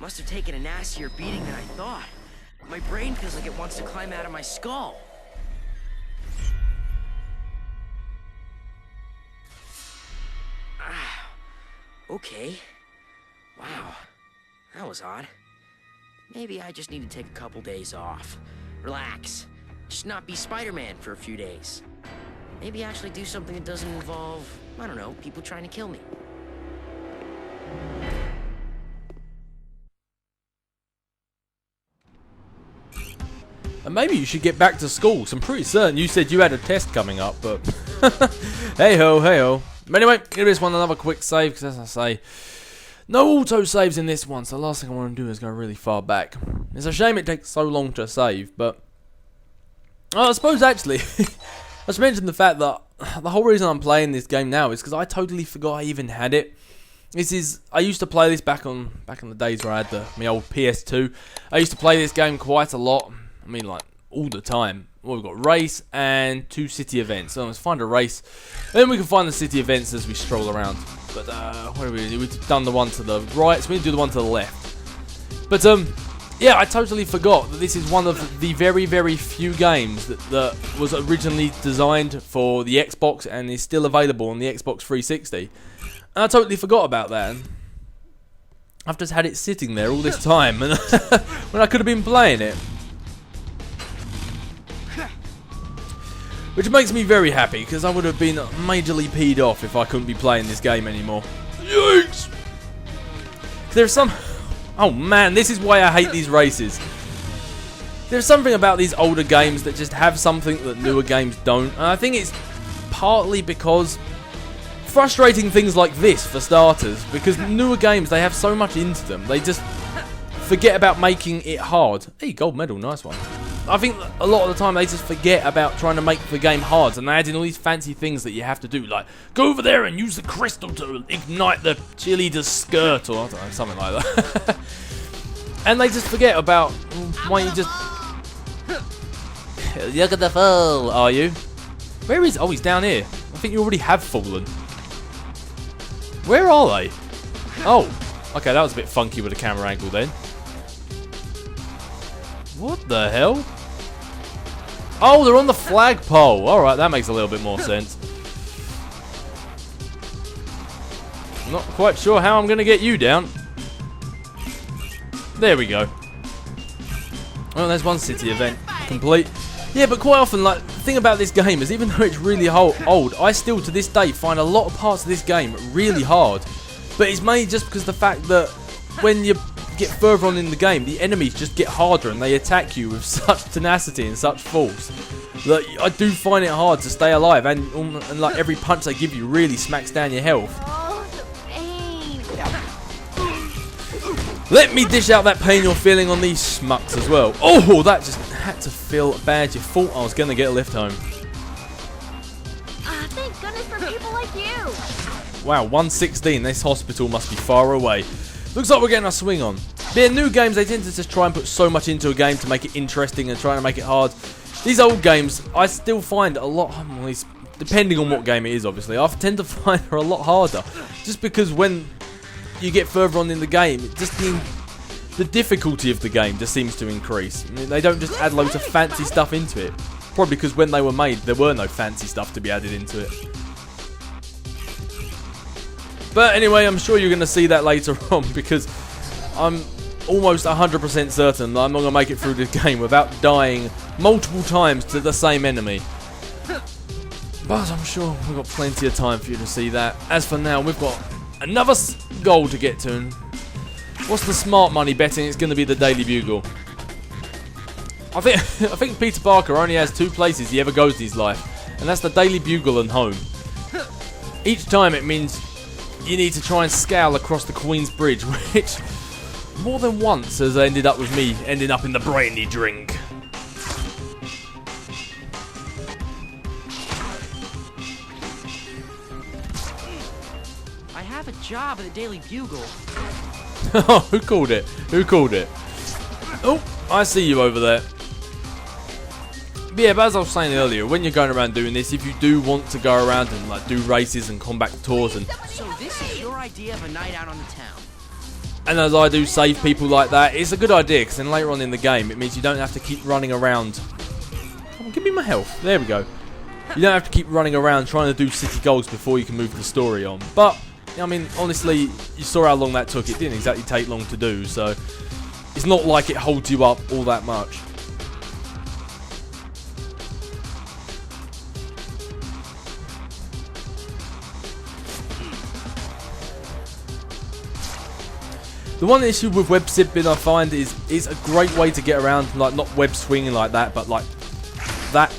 Must have taken a nastier beating than I thought. My brain feels like it wants to climb out of my skull. Ah, okay. Wow, that was odd. Maybe I just need to take a couple days off. Relax. Just not be Spider-Man for a few days. Maybe actually do something that doesn't involve, I don't know, people trying to kill me. And maybe you should get back to school. So I'm pretty certain you said you had a test coming up, but hey ho, hey ho. But anyway, give this one another quick save, because as I say, no auto saves in this one, so the last thing I want to do is go really far back. It's a shame it takes so long to save, but I suppose actually, I should mention the fact that the whole reason I'm playing this game now is because I totally forgot I even had it. I used to play this back in the days where I had my old PS2. I used to play this game quite a lot. I mean, like, all the time. Well, we've got race and 2 city events. So let's find a race. And then we can find the city events as we stroll around. But, what are we doing? We've done the one to the right, so we need to do the one to the left. But, yeah, I totally forgot that this is one of the very, very few games that was originally designed for the Xbox and is still available on the Xbox 360. And I totally forgot about that. I've just had it sitting there all this time and when I could have been playing it. Which makes me very happy, because I would have been majorly peed off if I couldn't be playing this game anymore. Yikes! There's some... Oh man, this is why I hate these races. There's something about these older games that just have something that newer games don't. And I think it's partly because... frustrating things like this, for starters. Because newer games, they have so much into them. They just forget about making it hard. Hey, gold medal, nice one. I think a lot of the time they just forget about trying to make the game hard, and they add in all these fancy things that you have to do, like go over there and use the crystal to ignite the cheerleader's skirt, or I don't know, something like that. And they just forget about why you just... Look at the fall, are you? Where is... Oh, he's down here. I think you already have fallen. Where are they? Oh, okay, that was a bit funky with the camera angle then. What the hell? Oh, they're on the flagpole. Alright, that makes a little bit more sense. Not quite sure how I'm going to get you down. There we go. Oh, there's one city event complete. Yeah, but quite often, like, the thing about this game is even though it's really old, I still to this day find a lot of parts of this game really hard. But it's mainly just because of the fact that when you get further on in the game, the enemies just get harder and they attack you with such tenacity and such force that I do find it hard to stay alive, and like every punch they give you really smacks down your health. Oh, the pain. Let me dish out that pain you're feeling on these schmucks as well. Oh, that just had to feel bad. You thought I was going to get a lift home. Thank goodness for people like you. Wow, 116. This hospital must be far away. Looks like we're getting our swing on. But in new games, they tend to just try and put so much into a game to make it interesting and trying to make it hard. These old games, I still find a lot, depending on what game it is, obviously, I tend to find they're a lot harder. Just because when you get further on in the game, it just the difficulty of the game just seems to increase. I mean, they don't just add loads of fancy stuff into it. Probably because when they were made, there were no fancy stuff to be added into it. But anyway, I'm sure you're going to see that later on, because I'm almost 100% certain that I'm not going to make it through this game without dying multiple times to the same enemy. But I'm sure we've got plenty of time for you to see that. As for now, we've got another goal to get to. And what's the smart money betting? It's going to be the Daily Bugle. I think Peter Parker only has 2 places he ever goes in his life, and that's the Daily Bugle and home. Each time it means you need to try and scowl across the Queen's Bridge, which more than once has ended up with me ending up in the brainy drink. I have a job at the Daily Bugle. Oh, who called it? Who called it? Oh, I see you over there. But yeah, but as I was saying earlier, when you're going around doing this, if you do want to go around and like do races and combat tours and... So this is your idea of a night out on the town? And as I do save people like that, it's a good idea, because then later on in the game, it means you don't have to keep running around. Come on, give me my health. There we go. You don't have to keep running around trying to do city goals before you can move the story on. But, I mean, honestly, you saw how long that took. It didn't exactly take long to do, so it's not like it holds you up all that much. The one issue with web zipping I find is it's a great way to get around, like not web swinging like that, but like that.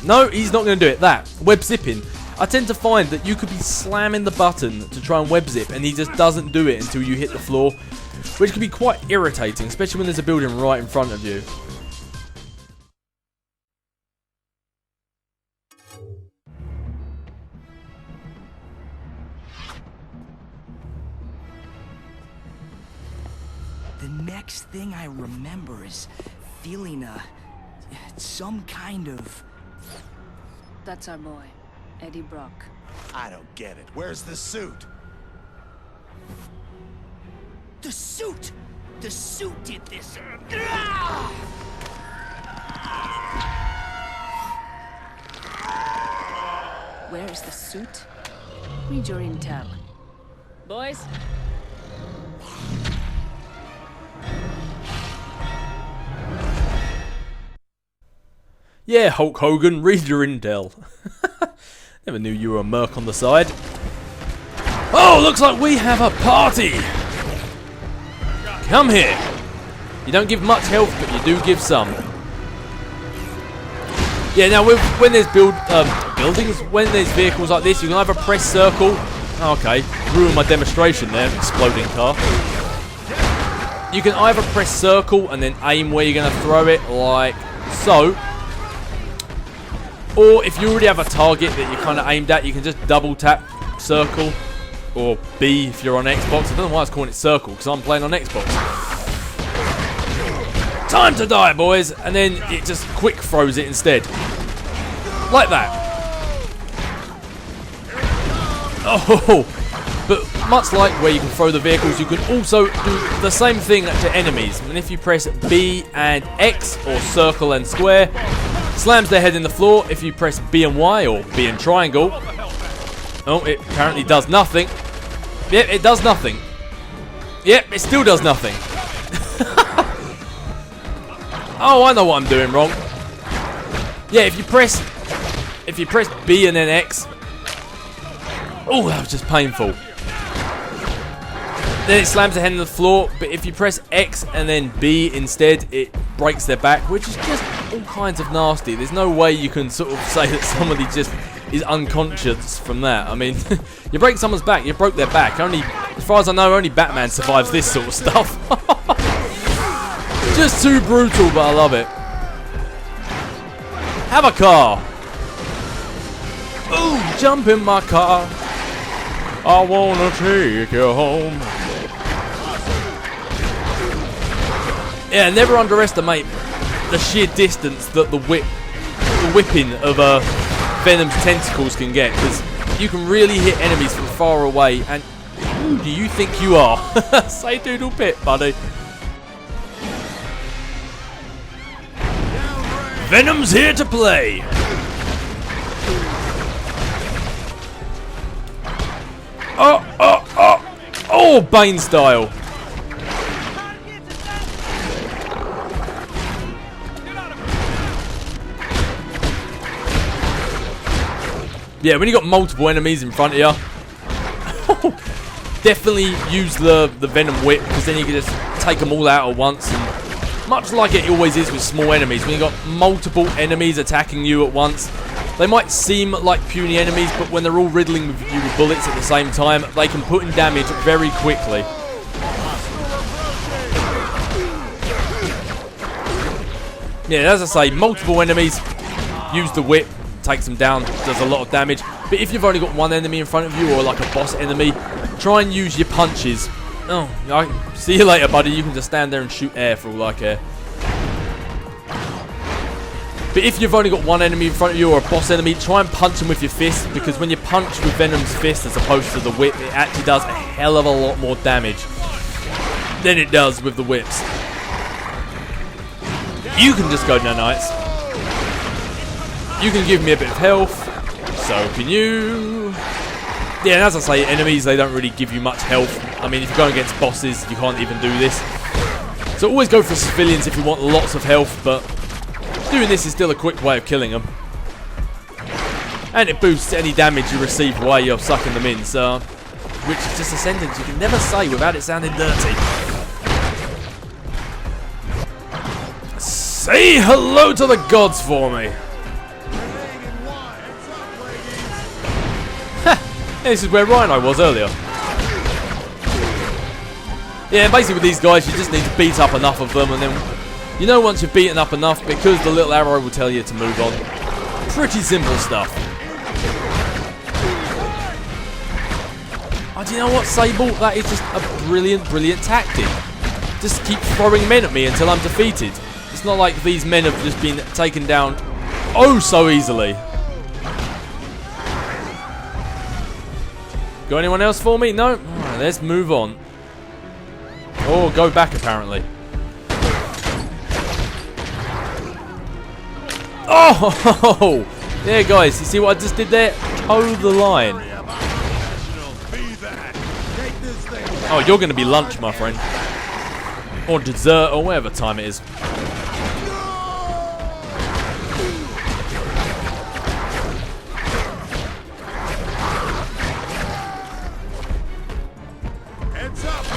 No, he's not going to do it. That web zipping. I tend to find that you could be slamming the button to try and web zip, and he just doesn't do it until you hit the floor, which can be quite irritating, especially when there's a building right in front of you. The next thing I remember is feeling some kind of... That's our boy, Eddie Brock. I don't get it. Where's the suit? The suit! The suit did this! Where is the suit? Read your intel. Boys? Yeah, Hulk Hogan, read your intel. Never knew you were a merc on the side. Oh, looks like we have a party! Come here! You don't give much health, but you do give some. Yeah, now when there's buildings, when there's vehicles like this, you can either press circle. Okay, ruined my demonstration there, exploding car. You can either press circle and then aim where you're going to throw it, like so. Or if you already have a target that you're kind of aimed at, you can just double tap circle, or B if you're on Xbox. I don't know why it's calling it circle, because I'm playing on Xbox. Time to die, boys! And then it just quick throws it instead. Like that. Oh, but much like where you can throw the vehicles, you can also do the same thing to enemies. And if you press B and X, or circle and square, slams their head in the floor. If you press B and Y, or B and triangle, oh, it apparently does nothing. Yep, it does nothing. Yep, it still does nothing. Oh, I know what I'm doing wrong. Yeah, if you press B and then X. Oh, that was just painful. Then it slams their head in the floor, but if you press X and then B instead, it breaks their back, which is just all kinds of nasty. There's no way you can sort of say that somebody just is unconscious from that. I mean, you break someone's back, you broke their back. Only, as far as I know, only Batman survives this sort of stuff. Just too brutal, but I love it. Have a car. Ooh, jump in my car. I wanna take you home. Yeah, never underestimate the sheer distance that the whipping of Venom's tentacles can get, because you can really hit enemies from far away. And who do you think you are? Say doodle pip, buddy. Venom's here to play. Oh, Bane style. Yeah, when you got multiple enemies in front of you, definitely use the Venom whip, because then you can just take them all out at once. And much like it always is with small enemies, when you got multiple enemies attacking you at once, they might seem like puny enemies, but when they're all riddling you with bullets at the same time, they can put in damage very quickly. Yeah, as I say, multiple enemies, use the whip, takes them down, does a lot of damage. But if you've only got one enemy in front of you, or like a boss enemy, try and use your punches. Oh, see you later, buddy. You can just stand there and shoot air for all I care. But if you've only got one enemy in front of you, or a boss enemy, try and punch them with your fist, because when you punch with Venom's fist as opposed to the whip, it actually does a hell of a lot more damage. than it does with the whips. You can just go nanites. You can give me a bit of health. So can you. Yeah, and as I say, enemies, they don't really give you much health. I mean, if you're going against bosses, you can't even do this. So always go for civilians if you want lots of health, but doing this is still a quick way of killing them. And it boosts any damage you receive while you're sucking them in, so... Which is just a sentence you can never say without it sounding dirty. Say hello to the gods for me! This is where Rhino was earlier. Yeah, basically with these guys, you just need to beat up enough of them, and then, you know, once you've beaten up enough, because the little arrow will tell you to move on. Pretty simple stuff. Oh, do you know what, Sable? That is just a brilliant, brilliant tactic. Just keep throwing men at me until I'm defeated. It's not like these men have just been taken down oh so easily. Got anyone else for me? No? Alright, let's move on. Or go back, apparently. Oh! There, guys. You see what I just did there? Toe the line. Oh, you're going to be lunch, my friend. Or dessert, or whatever time it is.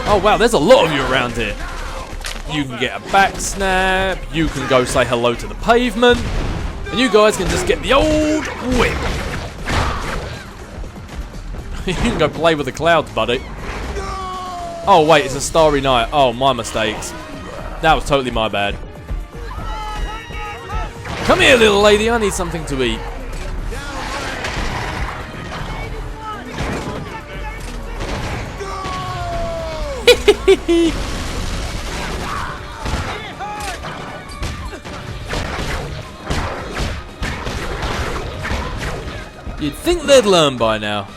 Oh wow, there's a lot of you around here. You can get a back snap, you can go say hello to the pavement, and you guys can just get the old whip. You can go play with the clouds, buddy. Oh wait, it's a starry night. Oh, my mistakes. That was totally my bad. Come here, little lady, I need something to eat. You'd think they'd learn by now.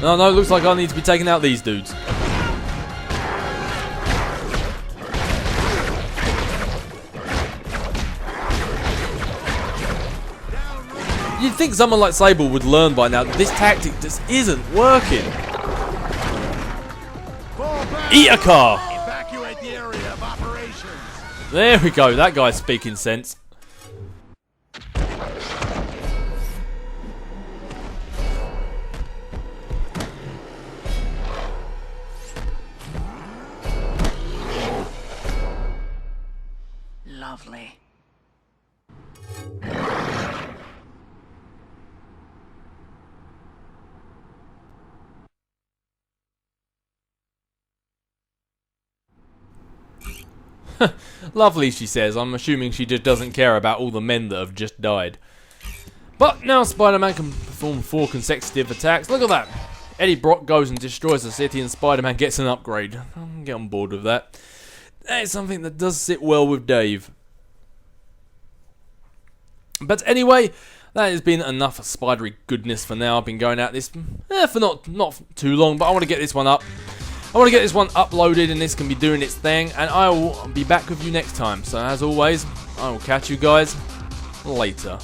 No, no, looks like I need to be taking out these dudes. You'd think someone like Sable would learn by now that this tactic just isn't working. Eat a car! Evacuate the area of operations. There we go, that guy's speaking sense. Lovely. Lovely, she says. I'm assuming she just doesn't care about all the men that have just died. But now Spider-Man can perform 4 consecutive attacks. Look at that. Eddie Brock goes and destroys the city and Spider-Man gets an upgrade. I can get on board with that. That is something that does sit well with Dave. But anyway, that has been enough spidery goodness for now. I've been going at this for not too long, but I want to get this one up. I want to get this one uploaded and this can be doing its thing, and I will be back with you next time. So as always, I will catch you guys later.